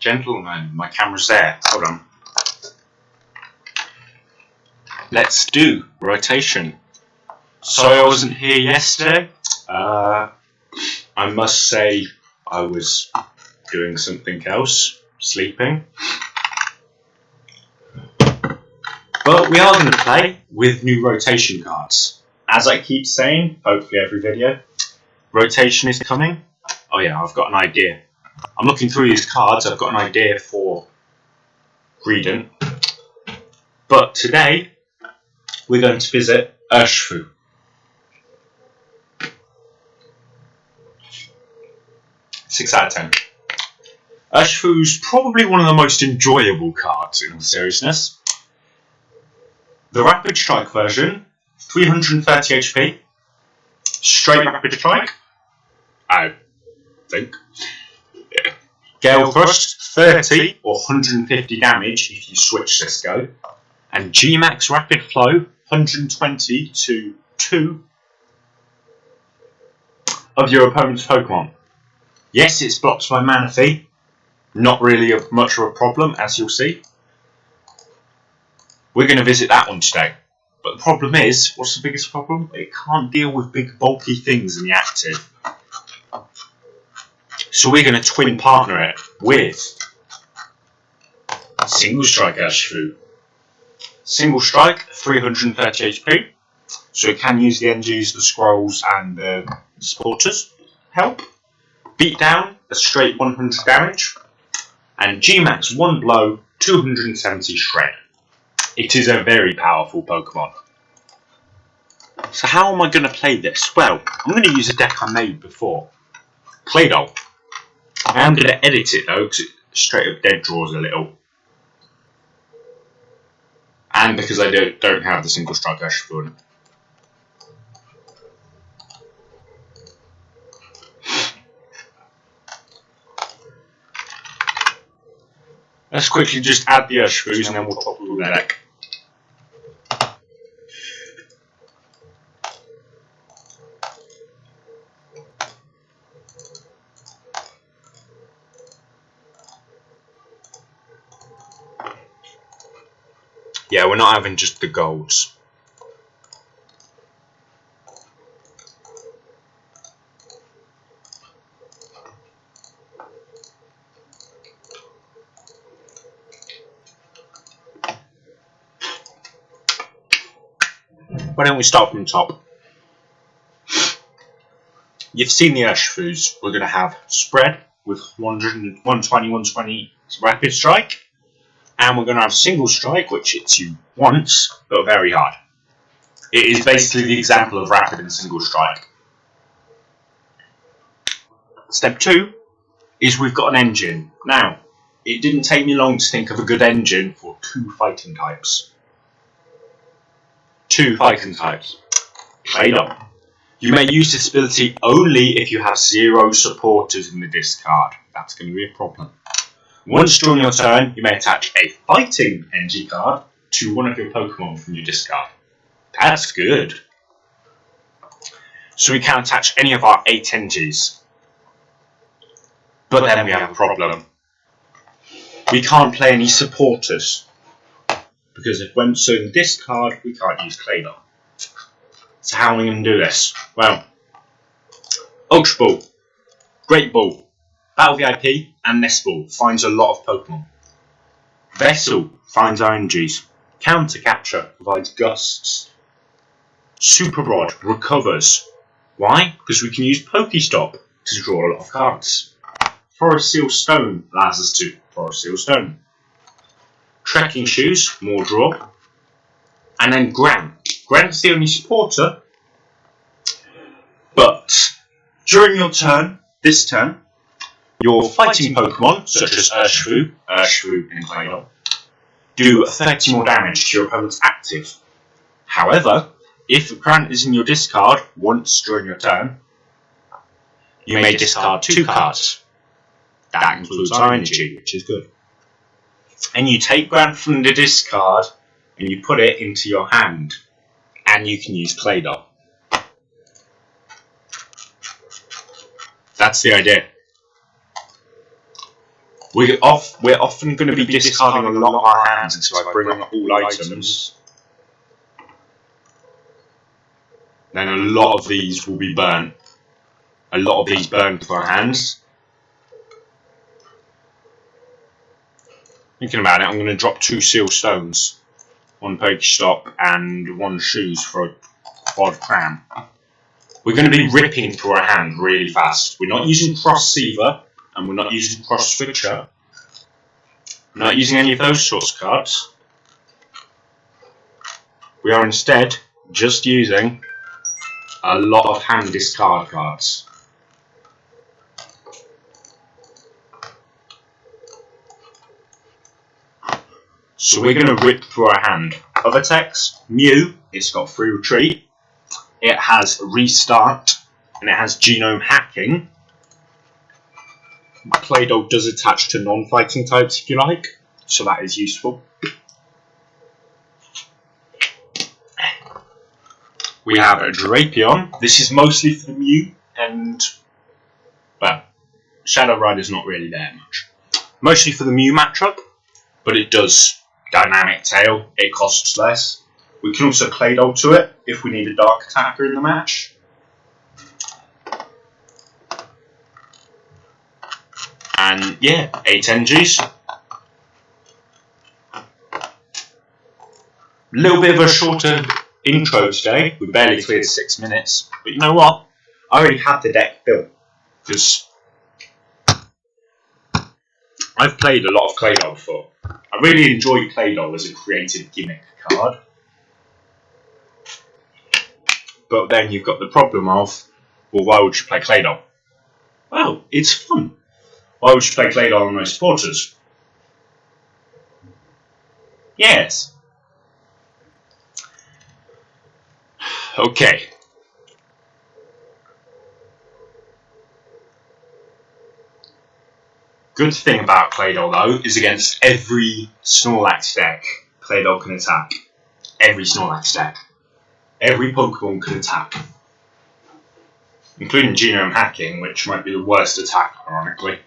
gentlemen, my camera's there. Hold on. Let's do rotation. Sorry I wasn't here yesterday. I must say I was doing something else, sleeping. But we are going to play with new rotation cards. As I keep saying, hopefully every video, rotation is coming. Oh yeah, I've got an idea. I'm looking through these cards, I've got an idea for reading. But today, we're going to visit Urshi. 6 out of 10. Urshi's probably one of the most enjoyable cards in all seriousness. The Rapid Strike version, 330 HP. Straight Rapid Strike, I think. Gale Thrust, 30 or 150 damage if you switch this go. And G-Max Rapid Flow, 120 to 2 of your opponent's Pokemon. Yes, it's blocked by Manaphy. Not really much of a problem, as you'll see. We're going to visit that one today. But the problem is, what's the biggest problem? It can't deal with big bulky things in the active. So we're going to twin partner it with Single Strike Urshi. Single Strike, 330 HP. So it can use the energies, the scrolls and the supporters. Help. Beat down, a straight 100 damage. And G-Max 1 blow, 270 shred. It is a very powerful Pokemon. So how am I going to play this? Well, I'm going to use a deck I made before. Claydol. I am going to edit it though, because it straight up dead draws a little. And because I don't have the Single Strike Urshi on it. Let's quickly just add the Urshi and then we'll talk through the deck. Yeah, we're not having just the golds. Why don't we start from the top? You've seen the Urshifus. We're going to have spread with 120, 120 Rapid Strike. And we're going to have Single Strike, which hits you once, but very hard. It is basically the example of Rapid and Single Strike. Step 2 is we've got an engine. Now, it didn't take me long to think of a good engine for 2 fighting types. 2 fighting types. Claydol. You may use this ability only if you have 0 supporters in the discard. That's going to be a problem. Once during your turn, you may attach a fighting NG card to one of your Pokemon from your discard. That's good. So we can attach any of our 8 NGs. But then we have a problem. We can't play any supporters. Because if when so in the discard, we can't use Claydol. So how are we going to do this? Well, Ultra Ball, Great Ball, Battle VIP, and Nest Ball finds a lot of Pokemon. Vessel finds RNGs. Counter Capture provides Gusts. Super Rod recovers. Why? Because we can use Pokestop to draw a lot of cards. Forest Seal Stone allows us to Forest Seal Stone. Trekking Shoes, more draw. And then Grant. Grant's the only supporter. But during your turn, this turn, your fighting Pokemon, such as Urshifu and Claydol, do 30 more damage to your opponent's active. However, if Grant is in your discard once during your turn, you may discard 2 cards. That includes RNG, which is good. And you take Grant from the discard and you put it into your hand. And you can use Claydol. That's the idea. We're often going to be discarding a lot of our hands until I bring up all items. Then a lot of these will be burnt. A lot of these burn with our hands. Thinking about it, I'm going to drop 2 seal stones, 1 Pokestop and 1 shoes for a quad cram. We're going to be ripping through our hand really fast. We're not using cross Seaver and we're not using cross Switcher. We're not using any of those sorts of cards. We are instead just using a lot of hand discard cards. So we're going to rip through our hand. Other techs, Mew, it's got free retreat, it has restart, and it has genome hacking. Claydol does attach to non-fighting types if you like, so that is useful. We have a Drapion. This is mostly for the Mew, and well, Shadow Rider's not really there much. Mostly for the Mew matchup, but it does dynamic tail, it costs less. We can also Claydol to it if we need a dark attacker in the match. And yeah, 8 energies. A little bit of a shorter intro today. We barely cleared 6 minutes, but you know what? I already had the deck built because I've played a lot of Claydol before. I really enjoy Claydol as a creative gimmick card. But then you've got the problem of, well, why would you play Claydol? Well, it's fun. Why would you play Claydol on most supporters? Yes. Okay. Good thing about Claydol though is against every Snorlax deck, Claydol can attack. Every Snorlax deck. Every Pokemon can attack. Including genome hacking, which might be the worst attack, ironically.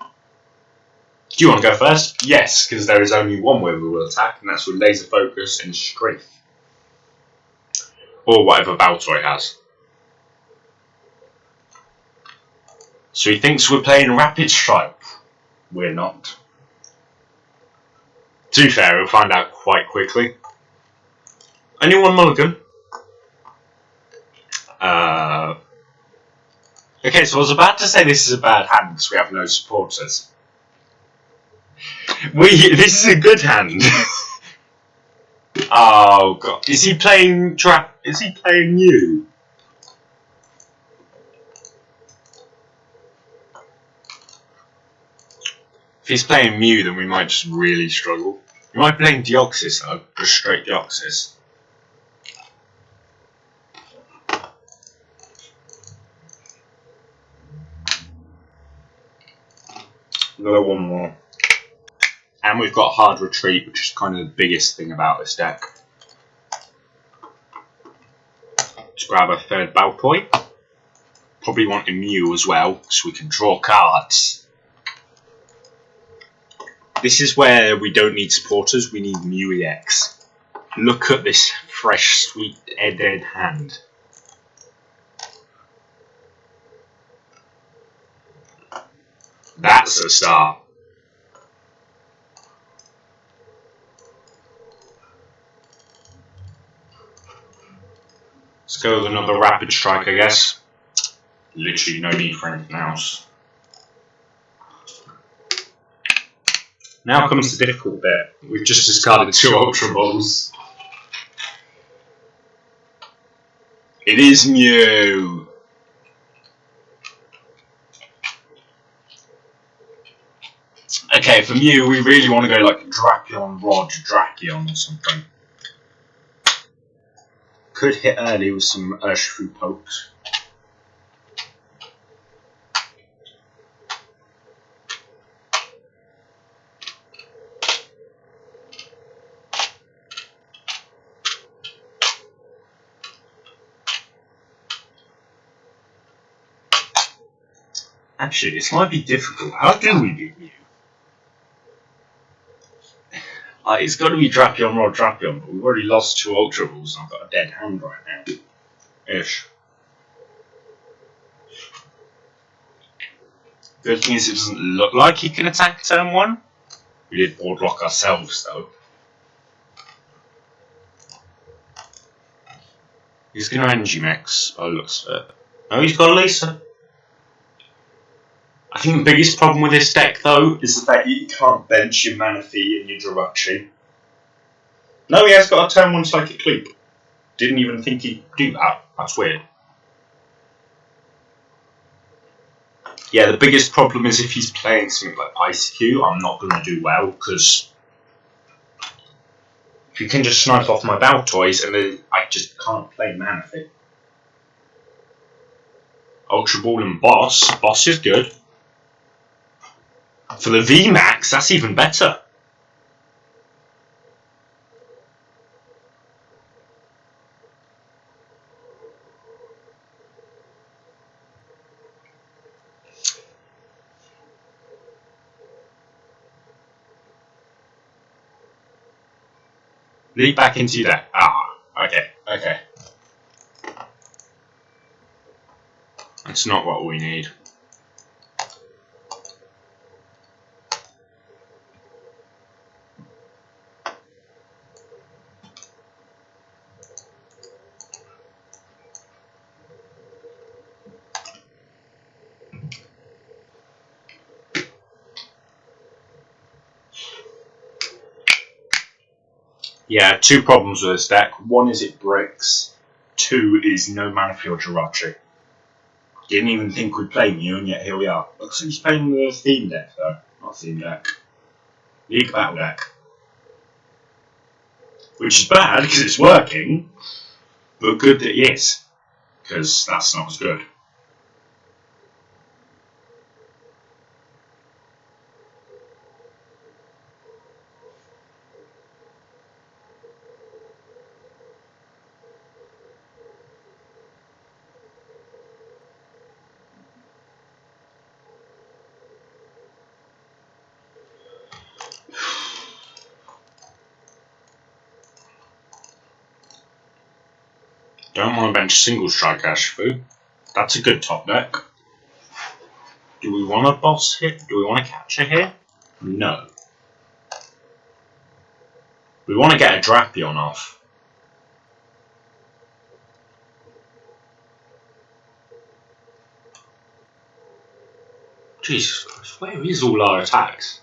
Do you want to go first? Yes, because there is only one way we will attack, and that's with Laser Focus and Strafe. Or whatever Baltoy has. So he thinks we're playing Rapid Strike. We're not. To be fair, we'll find out quite quickly. Only 1 mulligan. Okay, so I was about to say this is a bad hand because we have no supporters. This is a good hand. Oh god, is he playing you? If he's playing Mew, then we might just really struggle. You might be playing Deoxys though, just straight Deoxys. Go 1 more. And we've got hard retreat, which is kind of the biggest thing about this deck. Let's grab a 3rd Baltoy. Probably want a Mew as well, so we can draw cards. This is where we don't need supporters, we need Mew EX. Look at this fresh, sweet, dead hand. That's a start. Let's go with another Rapid Strike, I guess. Literally no need for anything else. Now comes the difficult bit. We've just discarded 2 Ultra Balls. It is Mew. Okay, for Mew, we really want to go like Drapion, Rod, Drapion or something. Could hit early with some Urshifu pokes. Actually, this might be difficult. How do we beat Mew? It's got to be Drapion or Drapion, but we've already lost 2 Ultra Balls and I've got a dead hand right now. Ish. Good thing is it doesn't look like he can attack turn 1. We did board lock ourselves though. He's going to Energy Mix, by the looks of it. Oh, he's got a Lisa. I think the biggest problem with this deck though is the fact that you can't bench your Manaphy and your Jirachi. No, he has got a turn 1 Psychic Leap. Didn't even think he'd do that. That's weird. Yeah, the biggest problem is if he's playing something like ICQ, I'm not going to do well, because if you can just snipe off my Baltoys, and then I just can't play Manaphy. Ultra Ball and Boss. Boss is good. For the VMAX, that's even better. Leap back into your deck. Ah, okay, okay. That's not what we need. Yeah, 2 problems with this deck. 1 is it bricks. 2 is no Manaphy or Jirachi. Didn't even think we'd play Mew, and yet here we are. Looks like he's playing the theme deck though. Not theme deck. League Battle deck. Which is bad because it's working, but good that it is, because that's not as good. Don't want to bench Single Strike Ashfu. That's a good top deck. Do we want a boss hit? Do we want a catcher here? No. We want to get a Drapion off. Jesus Christ, where is all our attacks?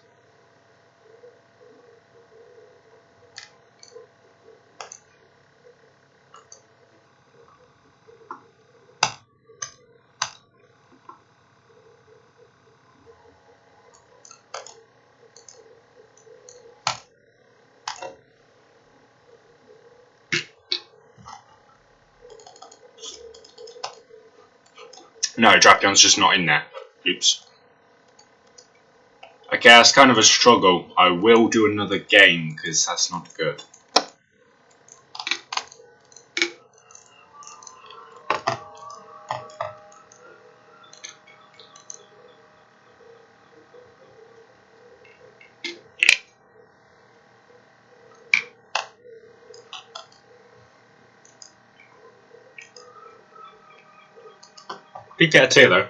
No, Drapion's just not in there. Oops. Okay, that's kind of a struggle. I will do another game, because that's not good. Did get a tier though.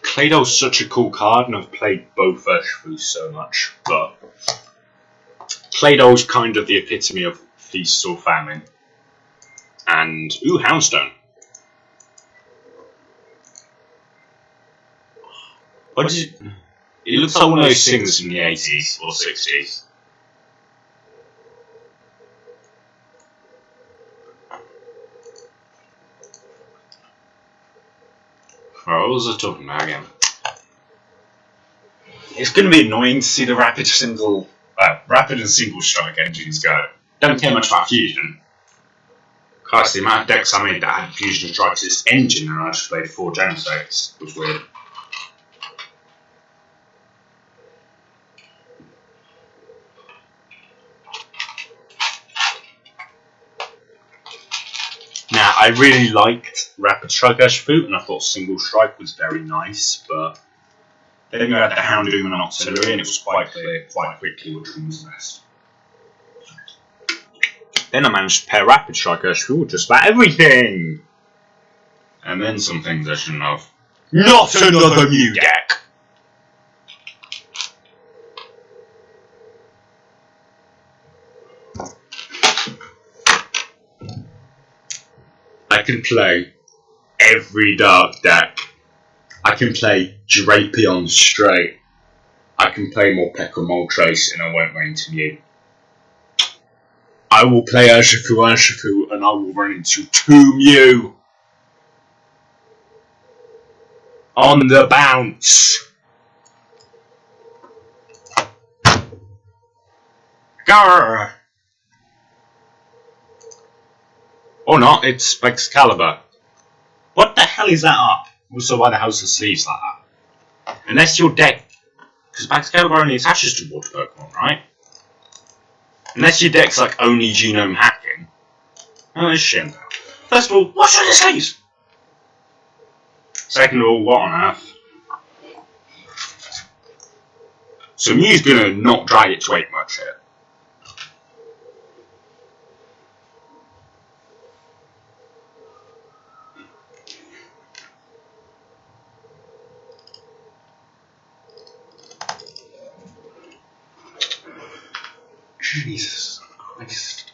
Claydol's such a cool card, and I've played both Urshifus so much, but Claydol's kind of the epitome of feast or famine. And ooh, Houndstone. What did you, it looks like one of those things from the 80s or 60s. What was I talking about again? It's going to be annoying to see the rapid and single strike engines go. Don't care much about fusion. Christ, the amount of decks I made that had fusion strike to this engine, and I just played 4 gem states. It was weird. Now, I really liked Rapid Strike Urshifu, and I thought Single Strike was very nice, but Then you had the Houndoom and Auxiliary, and it was quite clear quite quickly which one was the best. Then I managed to pair Rapid Strike Urshifu with just about everything! And then some things I shouldn't have. Not another new deck! I can play every dark deck. I can play Drapion straight. I can play more Morpeko Moltres and I won't run into Mew. I will play Urshifu and I will run into 2 Mew. On the bounce. Grr. Or not, it's Excalibur. What the hell is that up? Also, why the hell's the sleeves like that? Unless your deck... Because Excalibur only attaches to water Pokemon, right? Unless your deck's like only genome hacking. Oh, it's shit. First of all, what's with the sleeves? Second of all, what on earth? So Mew's gonna not drag its weight much here. Jesus Christ.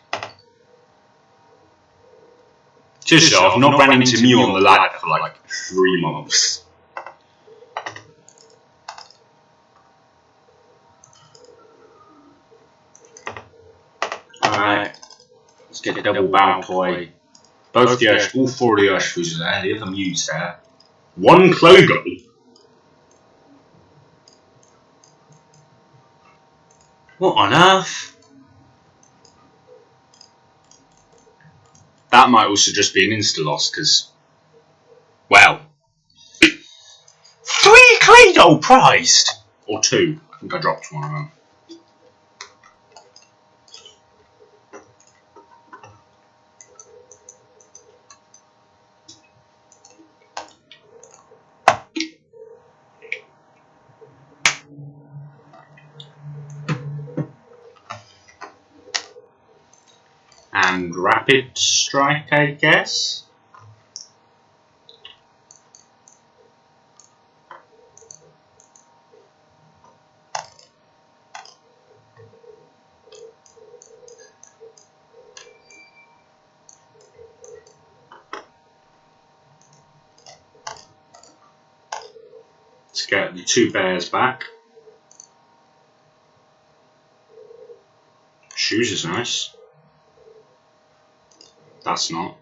Just so I've not ran into Mew on the ladder for like 3 months. Alright. Let's get a double battle toy. Both the Ursh, all 4 of the Urshifus are there, the other Mew's there. 1 Claydol. What on earth? That might also just be an insta-loss, because... Well... 3 Claydol prized! Or 2. I think I dropped one of them. And Rapid Strike, I guess? Let's get the 2 bears back. Shoes is nice. That's not.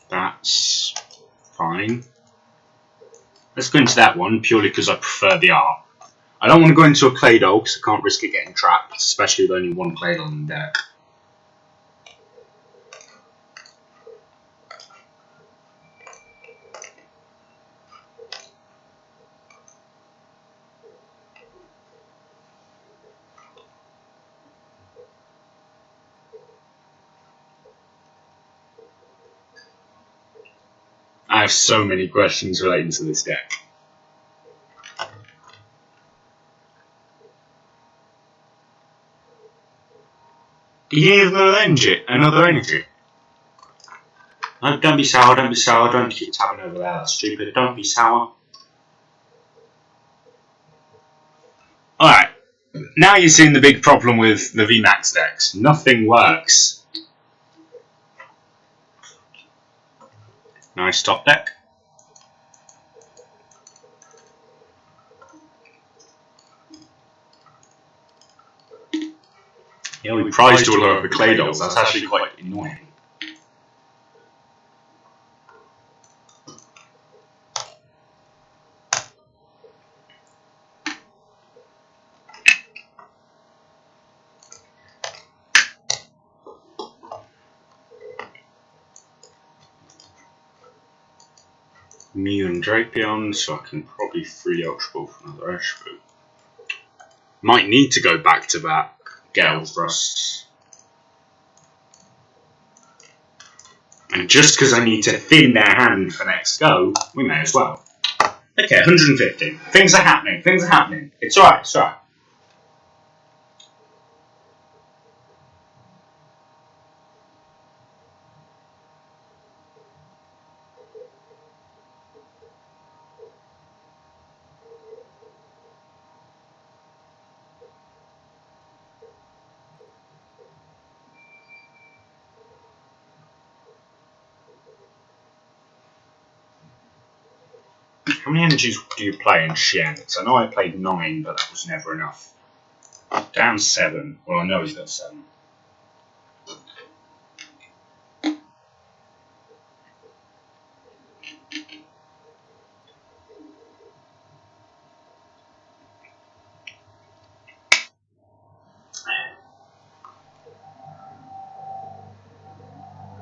That's fine. Let's go into that one purely because I prefer the art. I don't want to go into a Claydol because I can't risk it getting trapped, especially with only 1 Claydol in the deck. I have so many questions relating to this deck. You hear another energy. No, don't be sour, don't keep tapping over there, that's stupid, don't be sour. Alright, now you're seeing the big problem with the VMAX decks. Nothing works. Nice top deck. Yeah, we prized all over Claydols, that's actually quite annoying. Mew and Drapion, so I can probably free Ultra Ball for another Urshifu. Might need to go back to back Gale Thrusts. And just because I need to thin their hand for next go, we may as well. Okay, 150. Things are happening. Things are happening. It's alright. It's alright. How many energies do you play in Shen? Because I know I played 9, but that was never enough. Down 7. Well, I know he's got 7.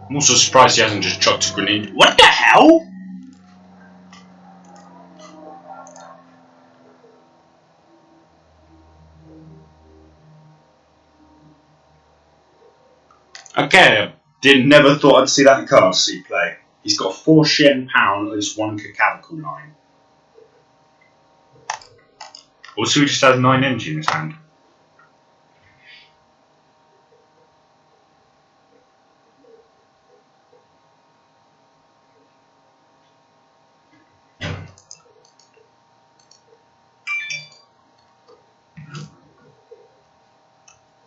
I'm also surprised he hasn't just chucked a grenade. What the hell? Okay, never thought I'd see that in Card C play. He's got 4 Shen pound, at least 1 Cacadical line. Also, he just has 9 energy in his hand.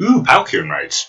Ooh, Palkion raids.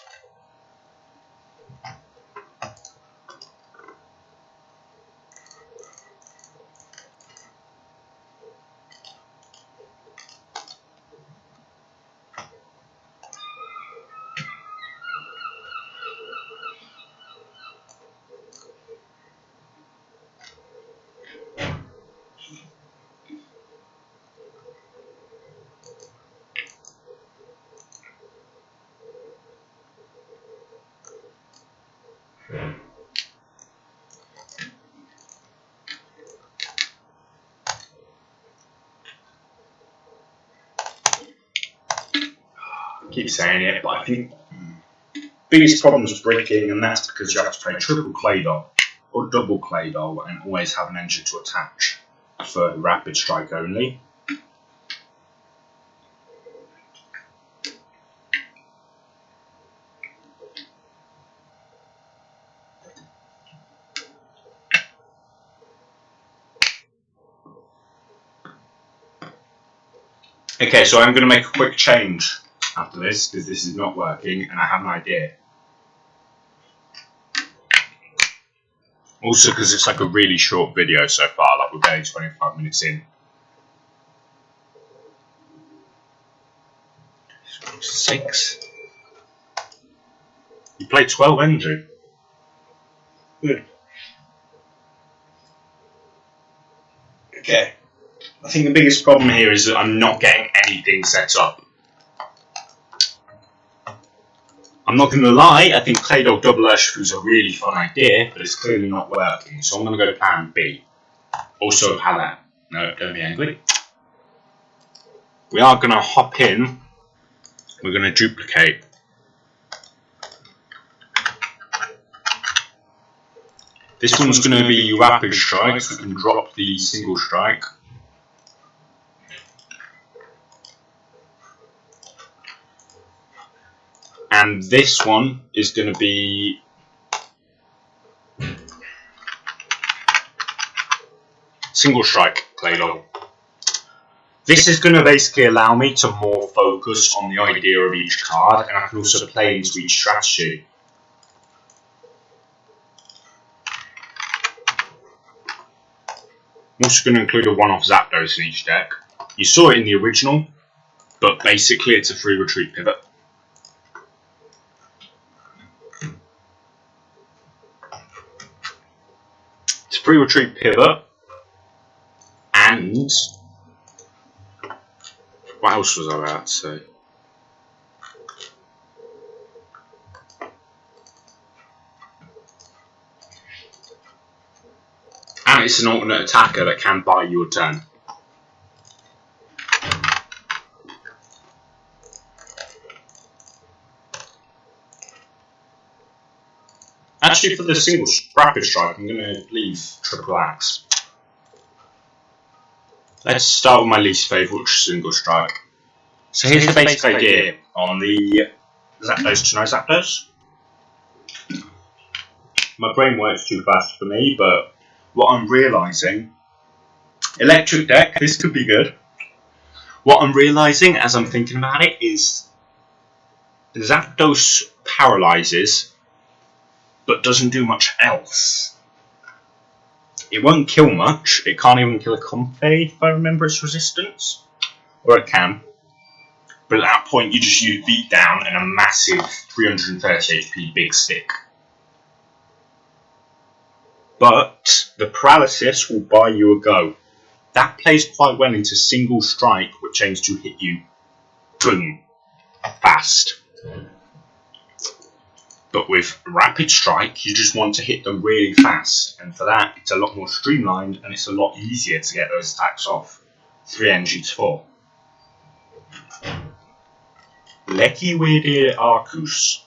I keep saying it, but I think biggest problem is breaking, and that's because you have to play triple claydol or double claydol and always have an engine to attach for rapid strike only. Okay, so I'm going to make a quick change after this because this is not working and I have an idea. Also because it's like a really short video so far, like we're barely 25 minutes in. 6. You played 12 energy. Good. Okay. I think the biggest problem here is that I'm not getting anything set up. I'm not going to lie, I think ClaydolUrshi is a really fun idea, but it's clearly not working, so I'm going to go to plan B. Also, how that? No, don't be angry. We are going to hop in, we're going to duplicate. This one's going to be rapid strike, so we can drop the single strike. And this one is going to be single strike claydol. This is going to basically allow me to more focus on the idea of each card, and I can also play into each strategy. I'm also going to include a one-off Zapdos in each deck. You saw it in the original, but basically it's a free retreat pivot. It's a free retreat pivot, and what else was I about to say? And it's an alternate attacker that can buy you a turn. Actually, for the single rapid strike, I'm going to leave triple axe. Let's start with my least favourite, which is single strike. So here's the basic idea on the Zapdos to no Zapdos. My brain works too fast for me, but what I'm realising, electric deck, this could be good. What I'm realising as I'm thinking about it is Zapdos paralyzes, but doesn't do much else. It won't kill much. It can't even kill a Comfey if I remember its resistance. Or it can. But at that point you just use beat down and a massive 330 HP big stick. But the paralysis will buy you a go. That plays quite well into single strike, which aims to hit you boom fast. But with rapid strike, you just want to hit them really fast, and for that, it's a lot more streamlined and it's a lot easier to get those attacks off. 3 energy to 4. Lecky Weird Arcus.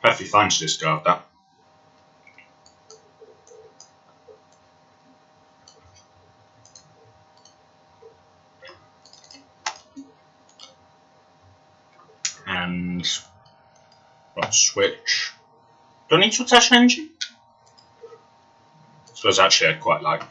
Perfectly fine to discard that. And let's switch. Do I need to attach an energy? I suppose actually I'd quite like.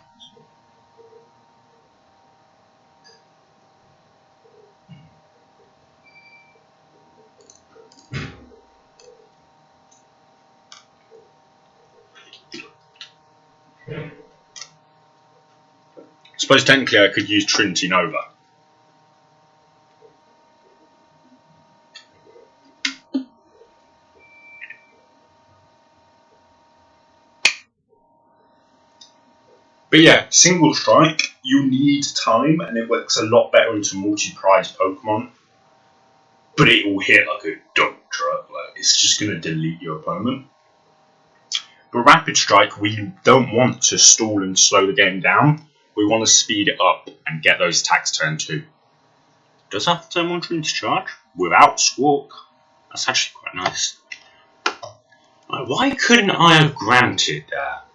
I suppose technically I could use Trinity Nova. But yeah, single strike, you need time and it works a lot better into multi-prize Pokemon. But it will hit like a dump truck, like it's just going to delete your opponent. But rapid strike, we don't want to stall and slow the game down. We want to speed it up and get those attacks turn 2. Does have turn 1 Trinity Charge without Squawk. That's actually quite nice. Like, why couldn't I have granted that?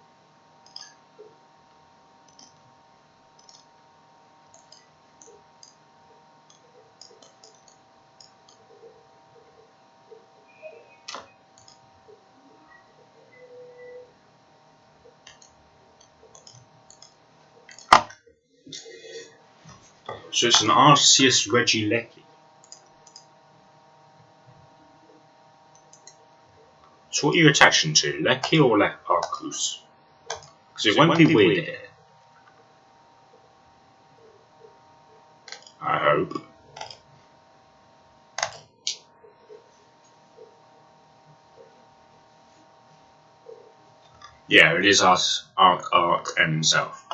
So it's an Arceus Regieleki. So what are you attaching to? Lecky or Arcus? Because it won't be weird here. I hope. Yeah, it is us, Arc, and himself.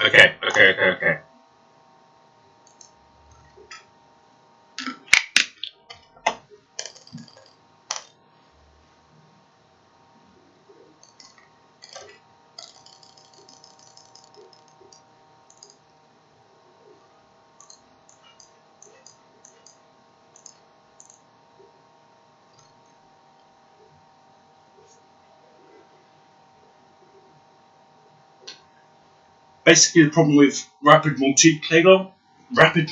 Okay. Basically, the problem with rapid multi Claydol, rapid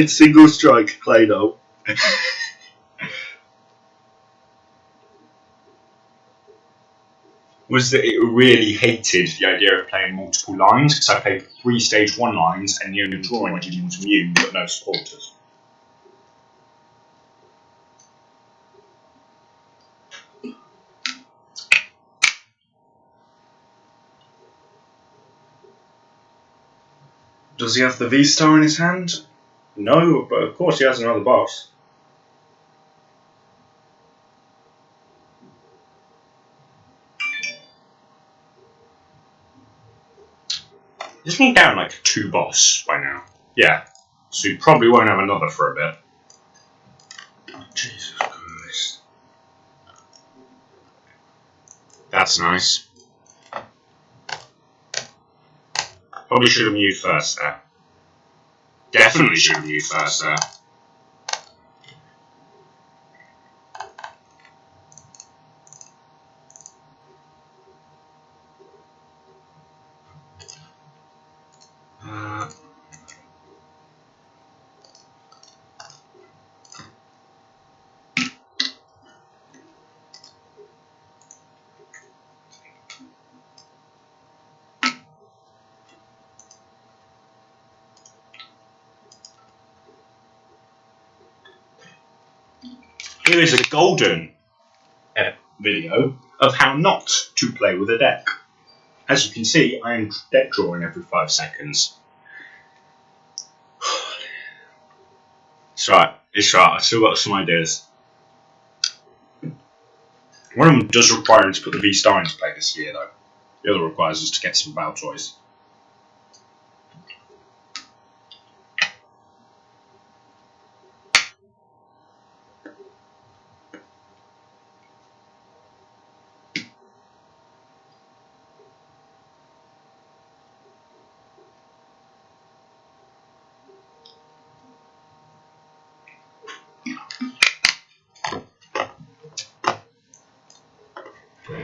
single strike Claydol, was that it really hated the idea of playing multiple lines, because I played 3 stage 1 lines and the only drawing engine was Mew, but no supporters. Does he have the V-Star in his hand? No, but of course he has another boss. Isn't he down like 2 boss by now? Yeah. So he probably won't have another for a bit. Oh, Jesus Christ. That's nice. Probably should have used first there. Definitely should have used first there. Here is a golden video of how not to play with a deck. As you can see, I am deck drawing every 5 seconds. It's right, I've still got some ideas. One of them does require him to put the V-Star into play this year though. The other requires us to get some battle toys.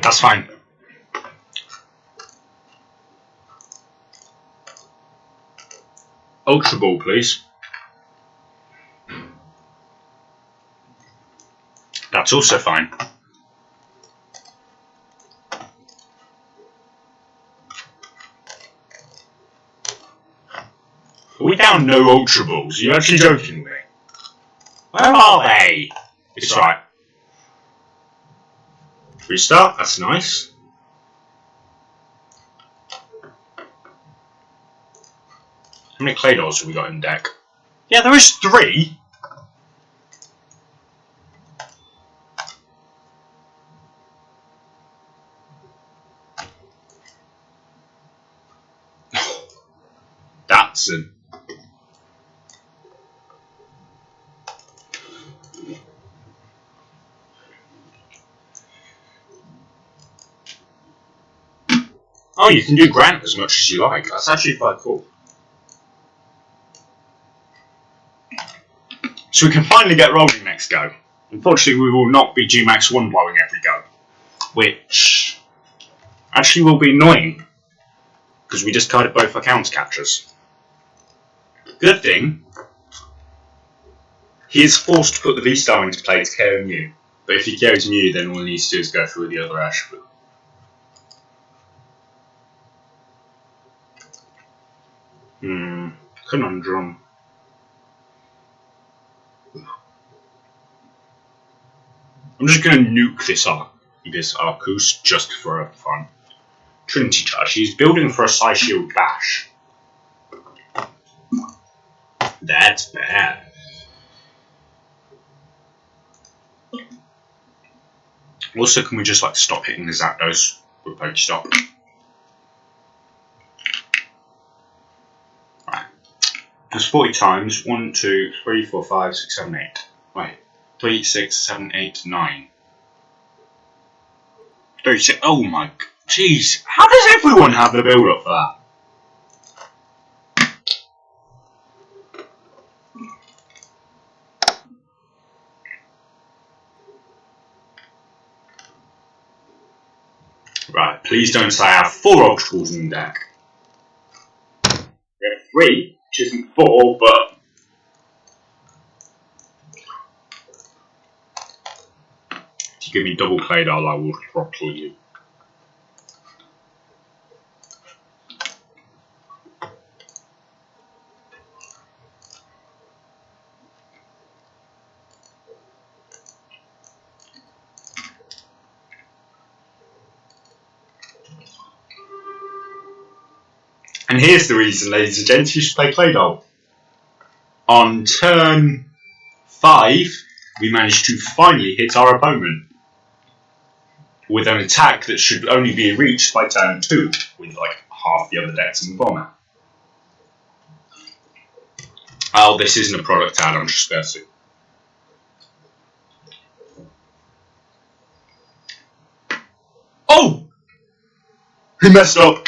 That's fine. Ultra Ball, please. That's also fine. Are we down no Ultra Balls? Are you actually joking with me? Where are they? It's right. Restart, that's nice. How many Claydols have we got in deck? Yeah, there is 3. That's a... Oh, you can do Grant as much as you like. That's actually quite cool. So we can finally get rolling next go. Unfortunately, we will not be Gmax 1 blowing every go. Which actually will be annoying. Because we discarded both our counter captures. Good thing, he is forced to put the V-Star into play to KO Mew. But if he KOs Mew, then all he needs to do is go through the other Ash. Conundrum. I'm just going to nuke this Arcus just for fun. Trinity Charge. He's building for a Psy Shield Bash. That's bad. Also, can we just like stop hitting the Zapdos with Pokestop? Right. There's 40 times. 1, 2, 3, 4, 5, 6, 7, 8. Wait. 3, 6, 7, 8, 9. 36. Oh my. Jeez. How does everyone have the build up for that? Right, please don't say I have 4 obstacles in the deck. We have 3, which isn't 4, but... If you give me double Claydol, I will throttle you. And here's the reason, ladies and gents, you should play Claydol. On turn 5, we managed to finally hit our opponent with an attack that should only be reached by turn 2, with like half the other decks in the format. Oh, this isn't a product ad, I'm just guessing. Oh! He messed up.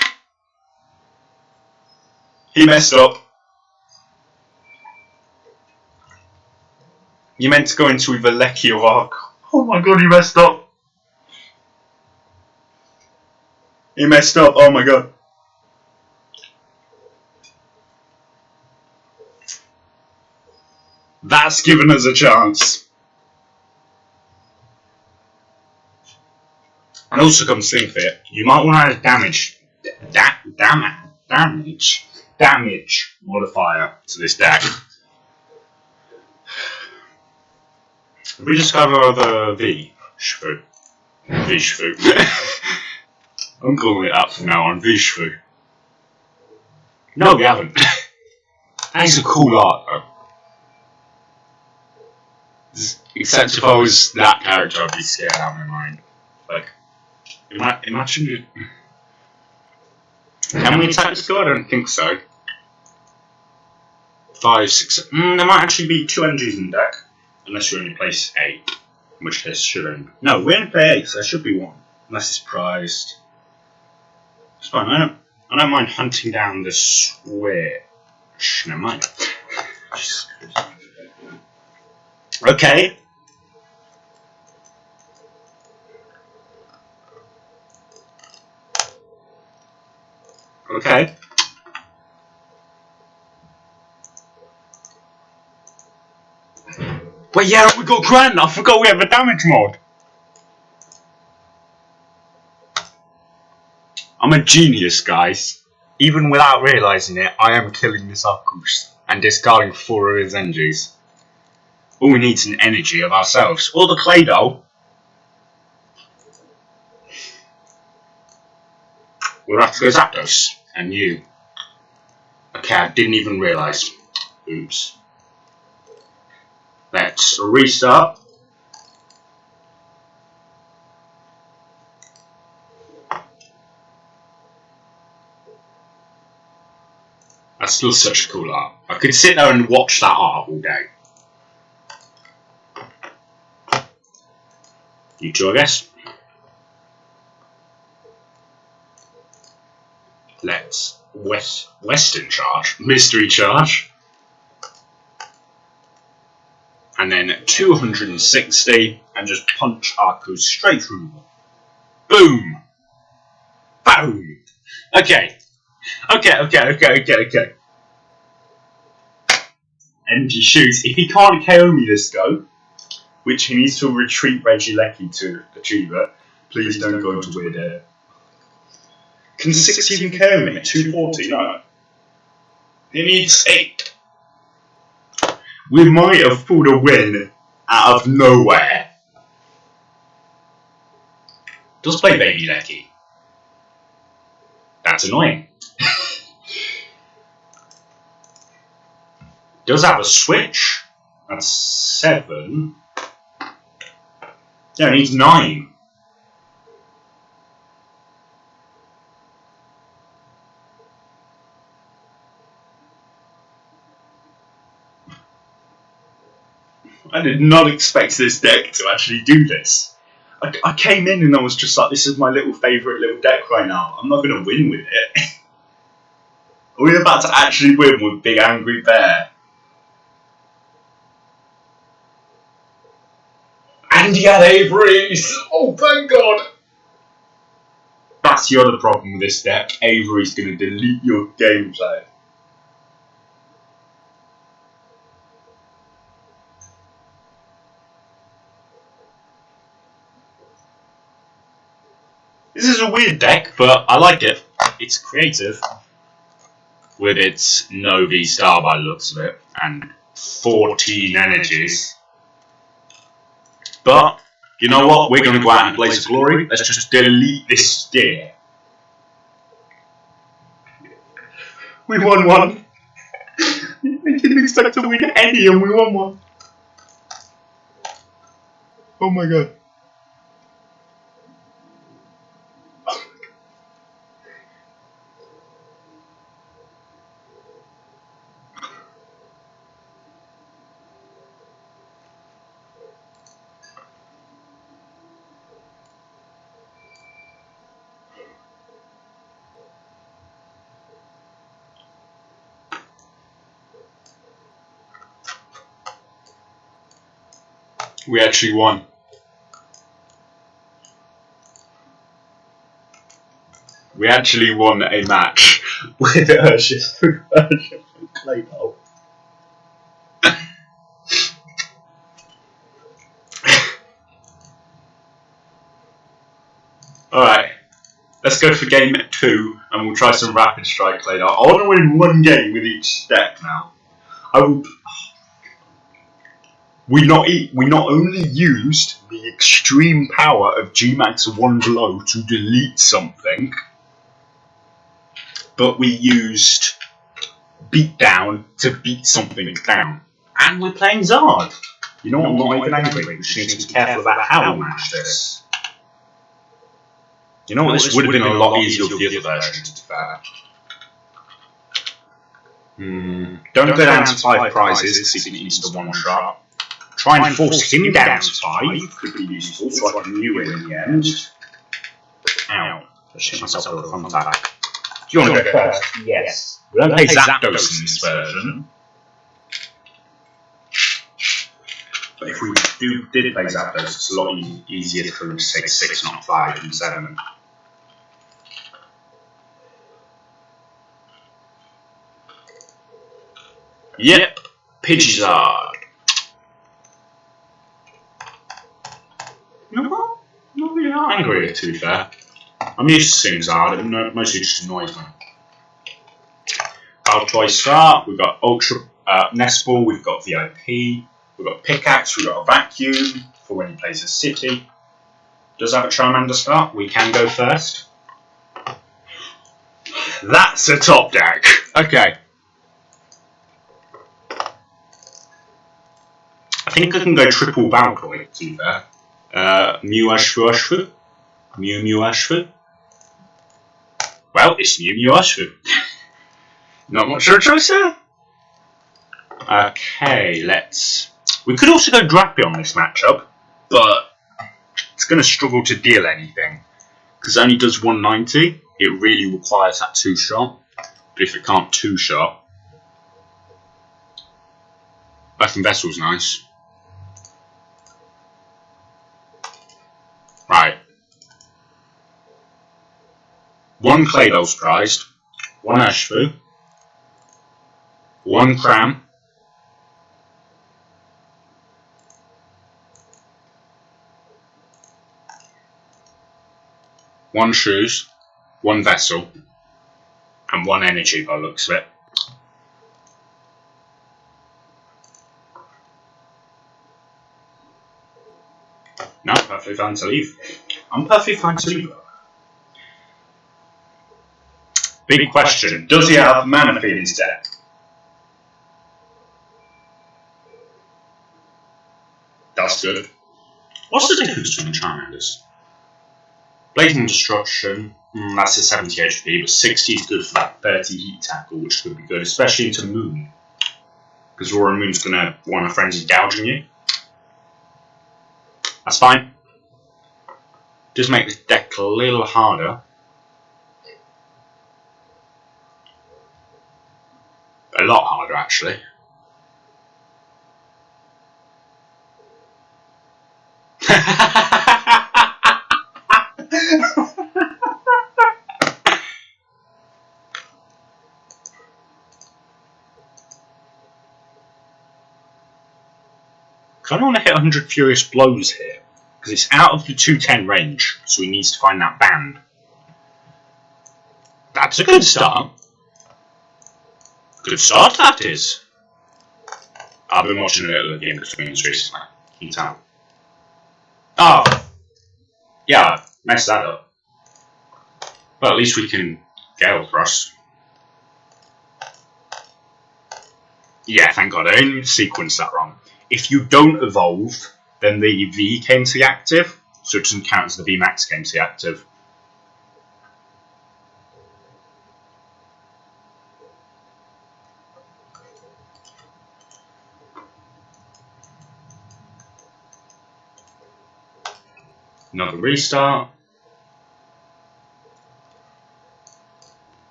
He messed up. You meant to go into either Lecky or Arc. Oh my god, he messed up. He messed up, oh my god. That's given us a chance. And also, come to think of it, you might want to add damage modifier to this deck. We discover the Vishfu. I'm calling it up from now on, Vishfu. No, we haven't. That is a cool art, though. Except if I was that character, I'd be scared out of my mind. Like, imagine you. Can we attack this guy? I don't think so. 5, 6. There might actually be 2 energies in the deck. Unless you only place 8. In which case, should only. No, we only play 8, so there should be 1. Unless it's prized. It's fine, I don't mind hunting down the switch. Never mind. Okay. Okay. But yeah, we got Grant. I forgot we have a damage mod. I'm a genius, guys. Even without realising it, I am killing this Arcus and discarding 4 of his energies. All we need is an energy of ourselves. Or the Claydol. We'll have to go Zapdos. And you. Okay, I didn't even realise. Oops. Let's restart. That's still such a cool art. I could sit there and watch that art all day. You two, I guess. Let's Western charge, mystery charge, and then 260, and just punch Arcus straight through. Boom, boom. Okay. Energy shoots. If he can't KO me this go, which he needs to retreat Regieleki to achieve it, please don't go into weird air. Can 6 even KO me? 240? No. He needs 8. We might have pulled a win out of nowhere. Does play Baby Lecky. That's annoying. Does have a switch. That's 7. Yeah, it needs 9. I did not expect this deck to actually do this. I came in and I was just like, this is my favourite little deck right now. I'm not going to win with it. Are we about to actually win with Big Angry Bear? And he had Avery's! Oh, thank God! That's the other problem with this deck. Avery's going to delete your gameplay. This is a weird deck, but I like it. It's creative. With its no V-star by the looks of it. And 14 energies. But, you know what? We're going to go out and blaze of glory. Let's just delete this steer. We won one. I didn't expect to win any and we won one. Oh my god. We actually won. We actually won a match with Urshi through Claydol. Alright, let's go for game 2 and we'll try some rapid strike Claydol. I want to win one game with each deck now. I will. We not only used the extreme power of Gmax one blow to delete something, but we used beatdown to beat something down. And we're playing Zard. You know what, I'm not even angry. We just need to be careful about how we match this. You know what, this would have been a lot easier with the other version, to be fair. Don't go down to 5 prizes because he needs to one shot. Try and force him down to 5 could be useful, so I can knew it in the end. Ow. I shit myself with a contact. Do you want to go first? Yes. We don't play Zapdos in this version. But if we did play Zapdos, it's a lot easier for him to take 6, not 5 and 7. Yep, Pidgeysard. You know what? Not really angry, to be fair. I'm used to seeing Zard, it mostly just annoys me. Battle Toys start, we've got Ultra Nest Ball, we've got VIP, we've got Pickaxe, we've got a Vacuum for when he plays a City. Does have a Charmander start? We can go first. That's a top deck! Okay. I think I can go triple Valkyrie, to be fair. Mew Ashfu. Mew Ashfu. Well, it's Mew Ashfu. Not much of a choice there. Okay, let's. We could also go Drapion this matchup, but it's going to struggle to deal anything because it only does 190. It really requires that 2-shot. But if it can't 2-shot, Earthen Vessel's nice. Right. 1 Claydol's prized, 1 Ashfu, 1 Cram, 1 Shoes, 1 Vessel, and 1 Energy by the looks of it. No, perfectly fine to leave. I'm perfectly fine to leave. Big question, does he have Mana Feed in his deck? That's good. What's the difference between Charmanders? Blazing Destruction, that's a 70 HP, but 60 is good for that 30 heat tackle, which could be good, especially into Moon. Because Aurora Moon's going to want a frenzy gouging you. That's fine. Does make this deck a little harder. A lot harder, actually. I don't want to hit 100 Furious Blows here, because it's out of the 210 range, so he needs to find that band. That's a good start. Good start, that is. I've been watching a little of the game between us recently. Can you tell? Oh! Yeah, messed that up. But at least we can Gale Thrust. Yeah, thank God. I didn't sequence that wrong. If you don't evolve, then the V came to the active, so it doesn't count as the VMAX came to the active. Another restart.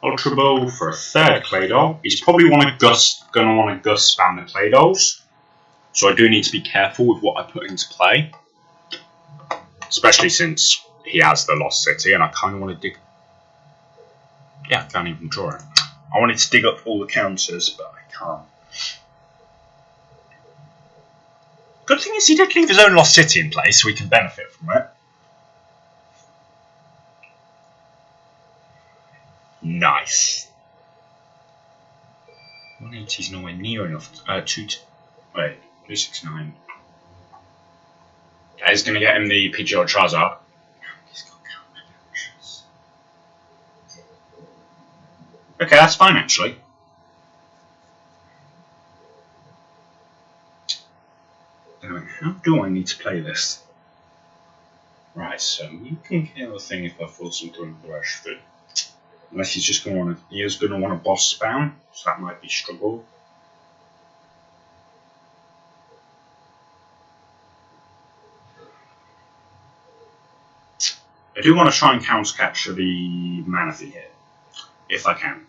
Ultra Ball for a third Claydol. He's probably going to want to Gust spam the Claydols, so I do need to be careful with what I put into play, especially since he has the Lost City, and I kind of want to dig. Yeah, I can't even draw it. I wanted to dig up all the counters, but I can't. Good thing is he did leave his own Lost City in place, so we can benefit from it. Nice. 180 is nowhere near enough. Wait, 369. That is going to get him the PGR Charizard. He's got counter. Okay, that's fine actually. Anyway, how do I need to play this? Right, so you can kill the thing if I force him to rush through. Unless he's just going to want to, he is going to want a boss spam, so that might be struggle. I do want to try and counter capture the Manaphy here, if I can.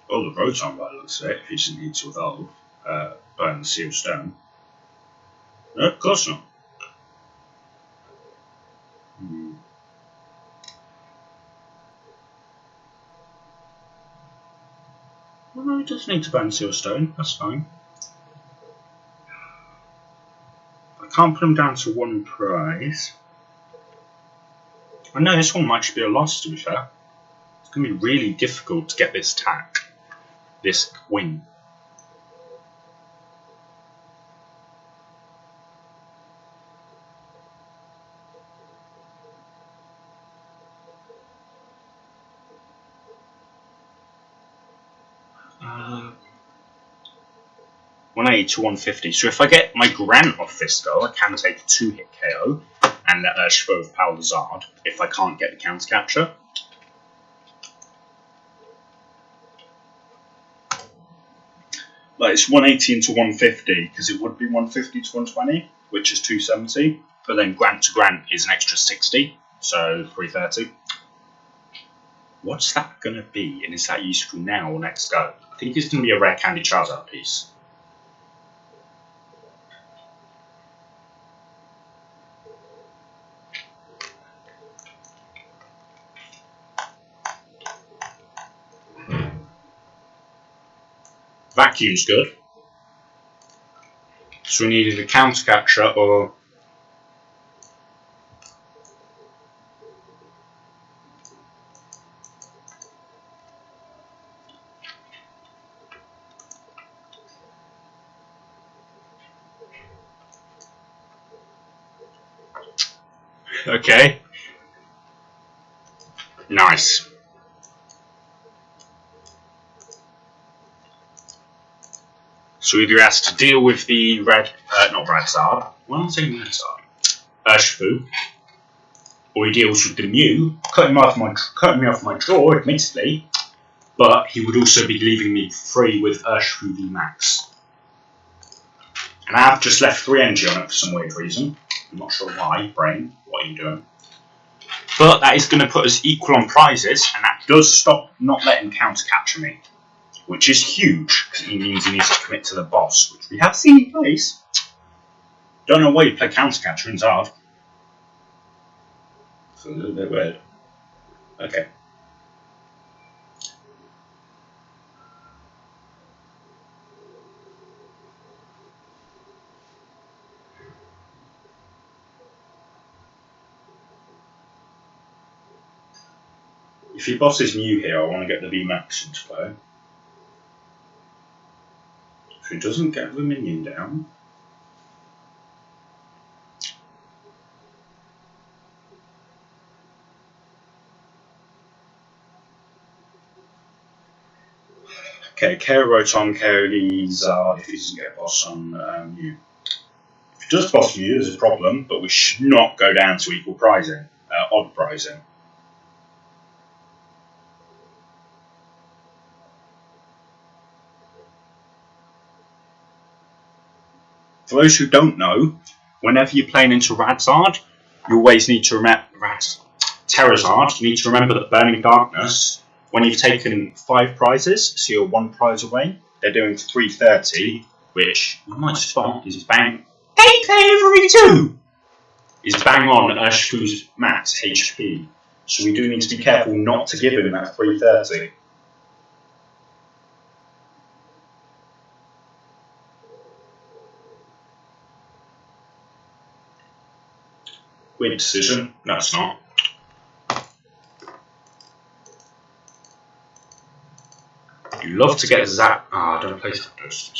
Oh, the Rotom by the looks of it, if he doesn't need to evolve, burn the Seal Stone. No, of course not. Well, no, he does need to burn Seal Stone, that's fine. I can't put him down to one prize. I know this one might just be a loss, to be fair. It's going to be really difficult to get this attack, this win. Uh, 180 to 150. So if I get my Grant off this go, I can take a 2-hit KO and let Urshifu overpower the Zard if I can't get the counter capture. Like it's 180 into 150 because it would be 150 to 120, which is 270. But then Grant to Grant is an extra 60, so 330. What's that going to be, and is that useful now or next go? I think it's going to be a rare Candy Charizard piece. Vacuum's good. So we needed a counter capture or. Okay. Nice. So either he has to deal with the not red Zard, well, I'm saying red Zard, Urshifu, or he deals with the Mew, cutting me off my draw, admittedly, but he would also be leaving me free with Urshifu VMAX. And I have just left 3 energy on it for some weird reason. I'm not sure why, brain, what are you doing? But that is going to put us equal on prizes, and that does stop not letting counter capture me, which is huge, because it means he needs to commit to the boss, which we have seen in place. Don't know why you play counter capture in Zard. It's a little bit weird. Okay. If he bosses Mew here, I want to get the VMAX into play. If he doesn't get the minion down. Okay, KO Rotom, KO these if he doesn't get boss on you. If he does boss on you, there's a problem, but we should not go down to equal pricing, odd pricing. For those who don't know, whenever you're playing into Radzard, you always need to remember Terrazard. You need to remember that Burning Darkness, when you've taken 5 prizes, so you're 1 prize away, they're doing 330, which you might spot is bang. AK-32 is bang on Urshifu's max HP, so we do need to be careful not to give him that 330. Weird decision. No, it's not. You love to get a zap. Ah, don't play this.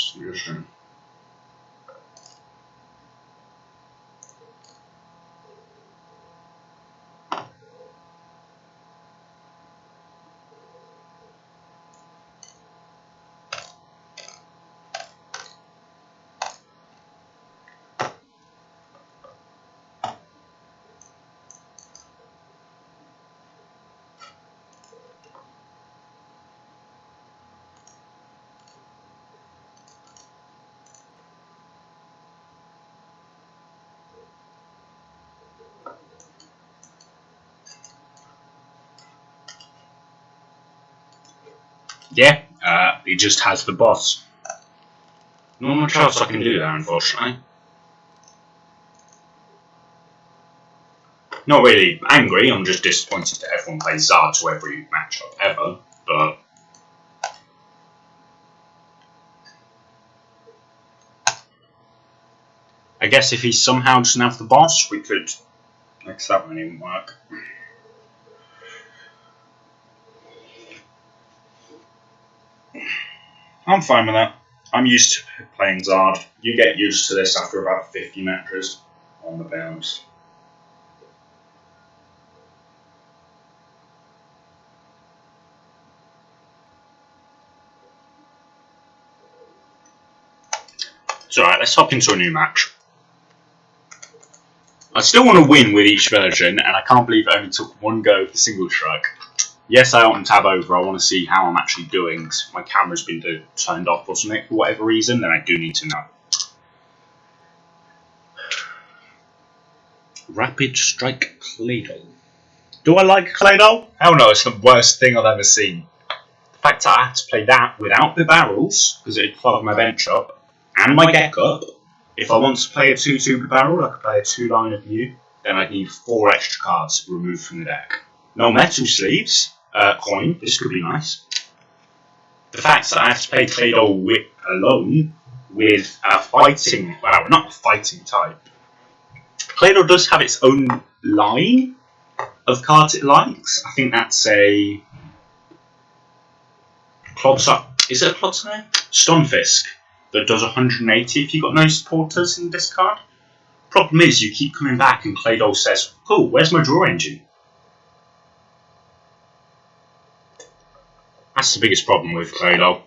Yeah, he just has the boss. Not much else I can do there, unfortunately. Not really angry, I'm just disappointed that everyone plays Zard to every matchup ever, but... I guess if he somehow doesn't have the boss, we could... I guess that won't even work. I'm fine with that. I'm used to playing Zard. You get used to this after about 50 matches on the bounce. It's alright, let's hop into a new match. I still want to win with each version, and I can't believe it only took 1 go of the single strike. Yes, I want to tab over, I want to see how I'm actually doing, because my camera's been turned off or something for whatever reason, then I do need to know. Rapid Strike Claydol. Do I like Claydol? Hell no, it's the worst thing I've ever seen. The fact that I had to play that without the barrels, because it'd clog my bench up, and my deck up. If I want to play a 2-2 barrel, I could play a 2-line of view, then I'd need 4 extra cards removed from the deck. No metal sleeves, coin, this could be nice. The fact that I have to play Claydol alone with a fighting, well, not a fighting type. Claydol does have its own line of cards it likes. I think that's a is it a Clodsire? Stonfisk that does 180 if you've got no supporters in this card. Problem is, you keep coming back and Claydol says, cool, where's my draw engine? That's the biggest problem with Claydol.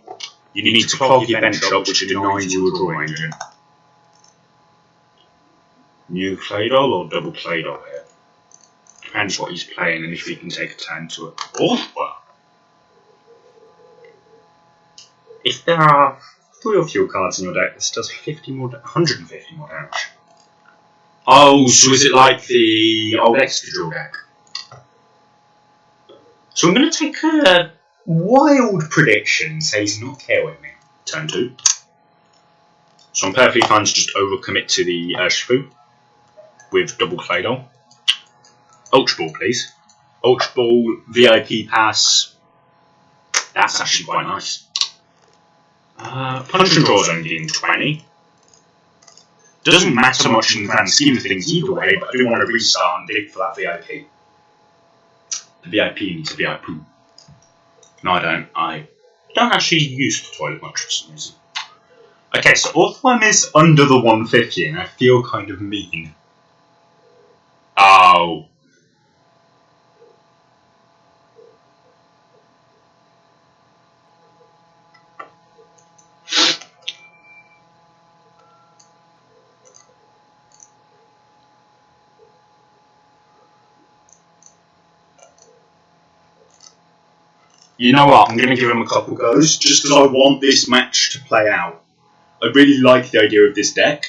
You need to clog your bench up, which denies you a draw engine. New Claydol or double Claydol here? Depends what he's playing and if he can take a turn to it. Oh, well. If there are 3 or fewer cards in your deck, this does 150 more damage. Oh, so is it like the old extra draw deck? So I'm going to take a wild prediction, say he's not KOing me. Turn 2. So I'm perfectly fine to just overcommit to the Urshifu with double Claydol. Ultra Ball, please. Ultra Ball, VIP pass. That's actually quite nice. Punch and Draw's only doing 20. Doesn't matter much in the grand scheme of things either way, but I do want to restart and dig for that VIP. The VIP needs a VIP. No, I don't. I don't actually use the toilet much for some reason. Okay, so Orthworm is under the 150 and I feel kind of mean. Oh. You know what? I'm going to give him a couple goes just because I want this match to play out. I really like the idea of this deck.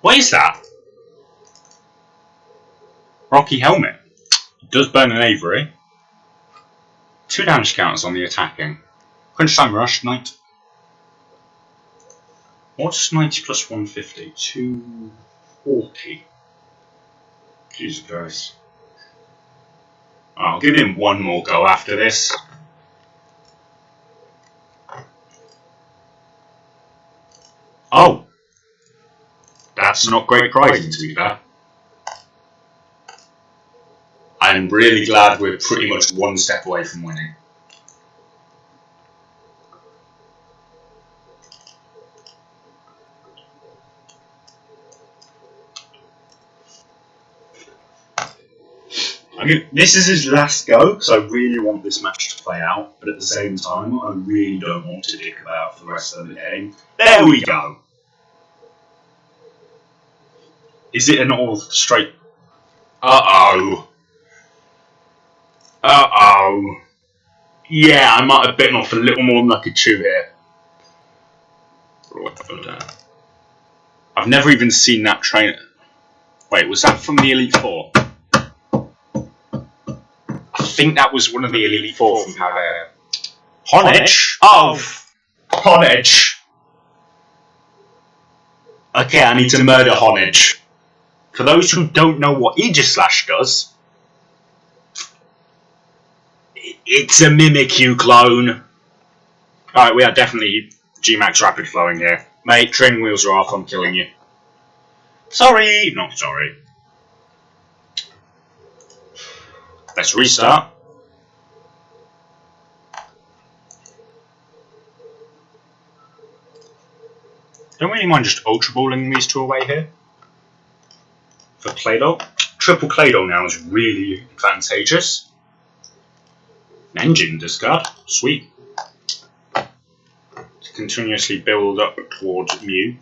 What is that? Rocky Helmet. It does burn an Avery. 2 damage counters on the attacking. Crunch time rush, Knight. What's 90 plus 150? 240. Jesus Christ. I'll give him one more go after this. Oh! That's not great pricing to be fair. I'm really glad we're pretty much one step away from winning. This is his last go, because I really want this match to play out, but at the same time, I really don't want to dick about for the rest of the game. There we go! Is it an all straight... Uh-oh. Uh-oh. Yeah, I might have bitten off a little more than I could chew here. I've never even seen that trainer. Wait, was that from the Elite Four? I think that was one of the Elite Four from Pavea. Honage? Oh! Honage! Okay, I need to murder Honage. For those who don't know what Aegislash does, it's a Mimikyu clone. Alright, we are definitely G-Max rapid flowing here. Mate, training wheels are off, I'm killing you. Sorry! Not sorry. Let's restart. Don't really mind just Ultra Balling these two away here. For Claydol. Triple Claydol now is really advantageous. An engine discard. Sweet. To continuously build up towards Mew.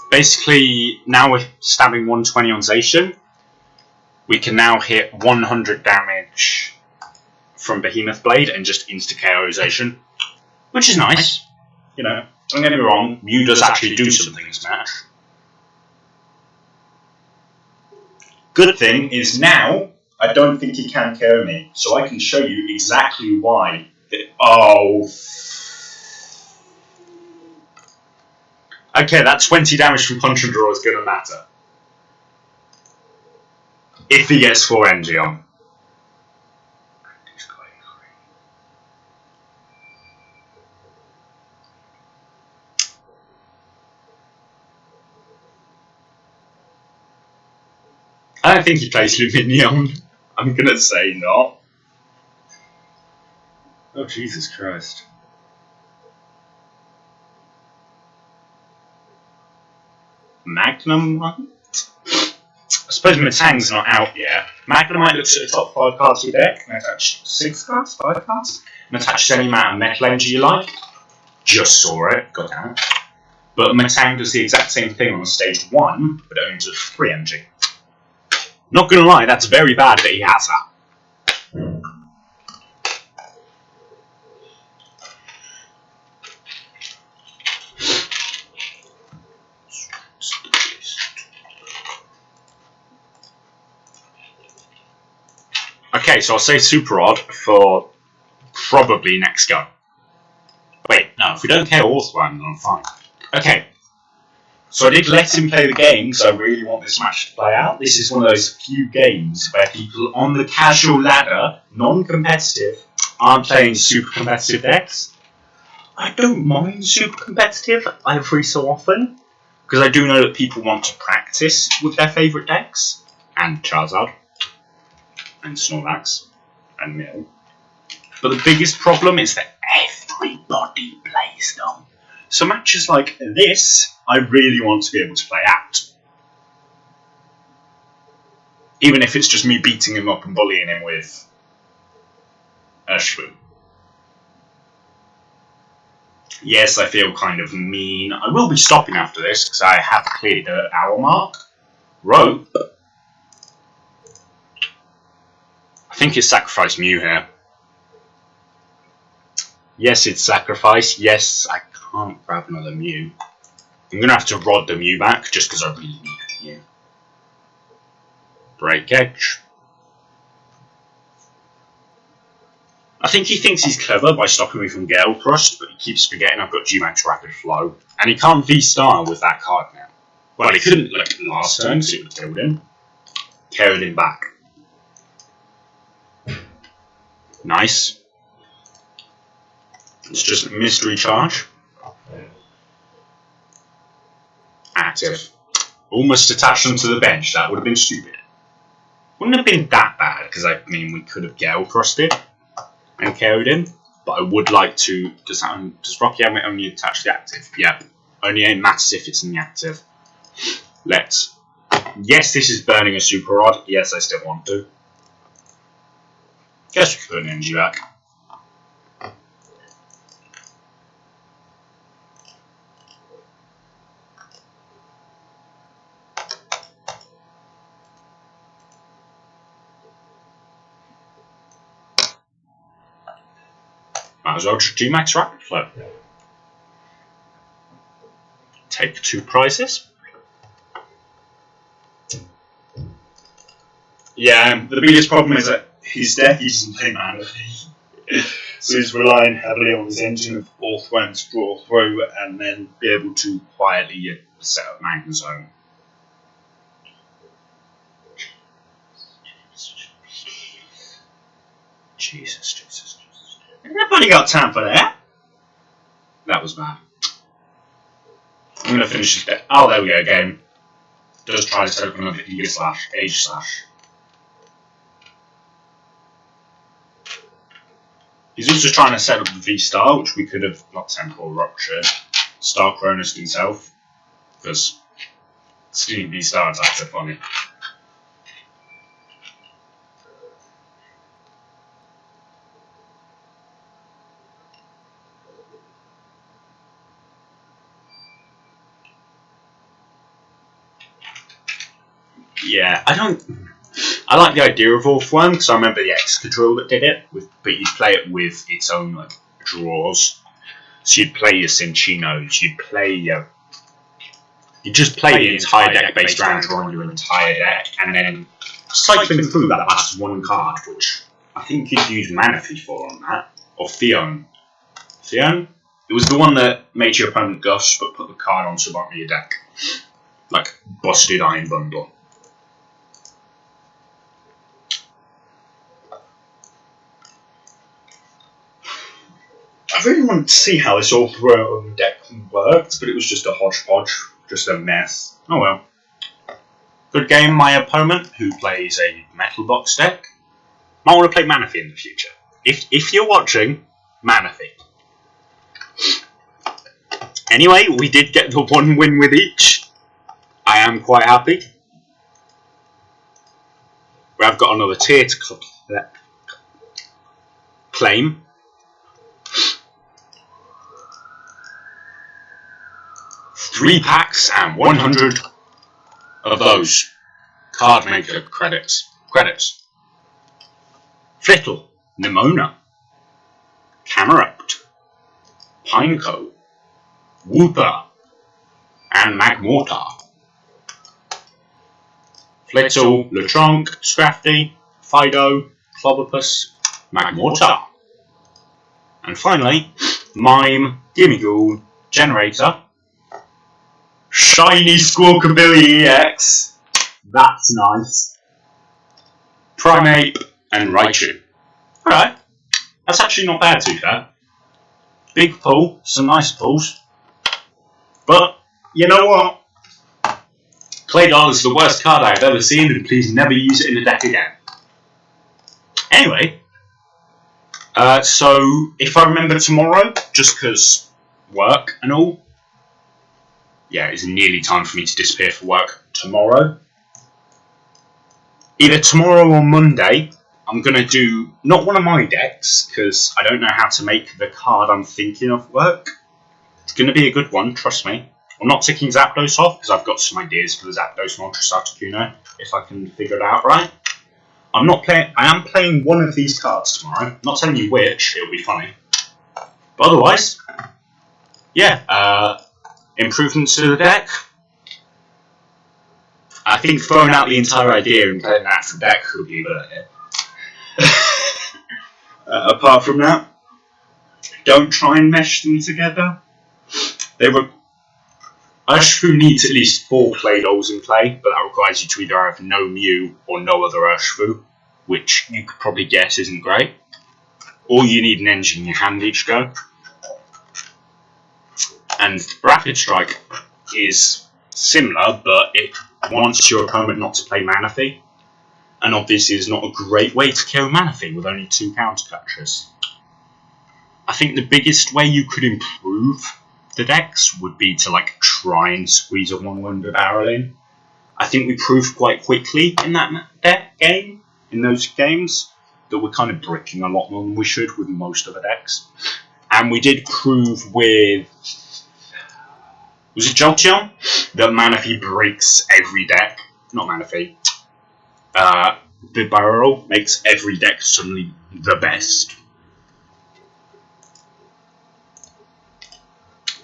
Basically, now we're stabbing 120 on Zacian. We can now hit 100 damage from Behemoth Blade and just insta-KO Zacian. Which is nice. You know, don't get me wrong, Mew does actually do something in this match. Good thing is now, I don't think he can KO me, so I can show you exactly why. Oh. Okay, that 20 damage from Punch and Draw is going to matter. If he gets 4 NG on. I don't think he plays Luminion. I'm going to say not. Oh, Jesus Christ. Magnemite? I suppose Matang's not out yet. Magnemite looks at the top 5 cards of your deck and attach 6 cards, 5 cards, and attaches any amount of metal energy you like. Just saw it, got out. But Matang does the exact same thing on stage 1, but only does 3 energy. Not gonna lie, that's very bad that he has that. Okay, so I'll say Super Odd for probably next go. Wait, no, if we don't KO Orthwan, then I'm fine. Okay, so I did let him play the game because I really want this match to play out. This is one of those few games where people on the casual ladder, non-competitive, aren't playing super competitive decks. I don't mind super competitive every so often, because I do know that people want to practice with their favourite decks, and Charizard, and Snorlax, and Mew. But the biggest problem is that everybody plays them. So matches like this, I really want to be able to play out. Even if it's just me beating him up and bullying him with Urshifu. Yes, I feel kind of mean. I will be stopping after this because I have cleared the hour mark. Rope. I think it's sacrifice Mew here. Yes, it's sacrifice. Yes, I can't grab another Mew. I'm going to have to rod the Mew back just because I really need a Mew. Break Edge. I think he thinks he's clever by stopping me from Gale Thrust, but he keeps forgetting I've got G-Max Rapid Flow. And he can't V-Star with that card now. Well, he couldn't like last turn because it would have killed him. Carried him back. Nice. It's just a mystery charge. Active. Almost attached them to the bench. That would have been stupid. Wouldn't have been that bad because I mean we could have Gale Thrusted and carried him. But I would like to. Does Rocky Helmet only attach the active? Yep. Only it matters if it's in the active. Let's. Yes, this is burning a super rod. Yes, I still want to. Guess we could put an energy back. Might as well just G-Max Rapid Flow. Take 2 prizes. Yeah, the biggest problem is that his deck doesn't play mana. So he's relying heavily on his engine of Orthworm to draw through and then be able to quietly set up Magma Zone. Jesus. Nobody got time for that. That was bad. I'm going to finish this deck. Oh, there we go, game. Does try to set up another Age Slash. He's also trying to set up the V-Star, which we could have not Temple Rupture, Star Cronus himself, because Steam V-Star attacks are funny. Yeah, I like the idea of Orthworm because I remember the Excadrill that did it, but you'd play it with its own like draws. So you'd play your Cinchinos, you'd just play the entire deck based around drawing your entire deck, and then cycling through that last one card, which I think you'd use Manaphy for on that, or Theon. Theon? It was the one that made your opponent gush, but put the card onto the bottom of your deck, like busted Iron Bundle. I really wanted to see how this Orthworm deck worked, but it was just a hodgepodge, just a mess. Oh well. Good game, my opponent, who plays a Metal Box deck. Might want to play Manaphy in the future. If you're watching, Manaphy. Anyway, we did get the 1 win with each. I am quite happy. I've got another tier to claim. Three packs and 100 of those card maker credits. Flittle, Nimona, Camerupt, Pineco, Wooper, and Magmortar. Flittle, Lechonk, Scrafty, Fido, Clobbopus, Magmortar. And finally, Mime, Gimmighoul, Generator, Shiny Squawkabilly EX. That's nice. Primeape and Raichu. Alright. That's actually not bad, to be fair. Big pull, some nice pulls. But, you know what? Claydol is the worst card I've ever seen, and please never use it in the deck again. Anyway, so if I remember tomorrow, just because work and all, yeah, it's nearly time for me to disappear for work tomorrow. Either tomorrow or Monday, I'm going to do, not one of my decks, because I don't know how to make the card I'm thinking of work. It's going to be a good one, trust me. I'm not taking Zapdos off because I've got some ideas for the Zapdos Moltres Articuno, if I can figure it out right. I am playing one of these cards tomorrow. I'm not telling you which, it'll be funny. But otherwise, yeah, improvements to the deck. I think throwing out the entire idea and playing an actual deck could be a good idea. Apart from that, don't try and mesh them together. Urshifu needs at least 4 Claydols in play, but that requires you to either have no Mew or no other Urshifu, which you could probably guess isn't great. Or you need an engine in your hand each go. And Rapid Strike is similar, but it wants your opponent not to play Manaphy. And obviously is not a great way to kill Manaphy with only 2 counter catchers. I think the biggest way you could improve the decks would be to try and squeeze a 1-1 bibarel in. I think we proved quite quickly in those games, that we're kind of bricking a lot more than we should with most of the decks. And we did prove with, was it Jolteon? That Manaphy breaks every deck. Not Manaphy. Bibarel makes every deck suddenly the best.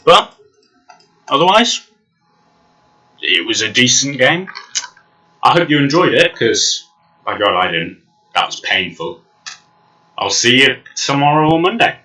But otherwise, it was a decent game. I hope you enjoyed it, because by God I didn't. That was painful. I'll see you tomorrow or Monday.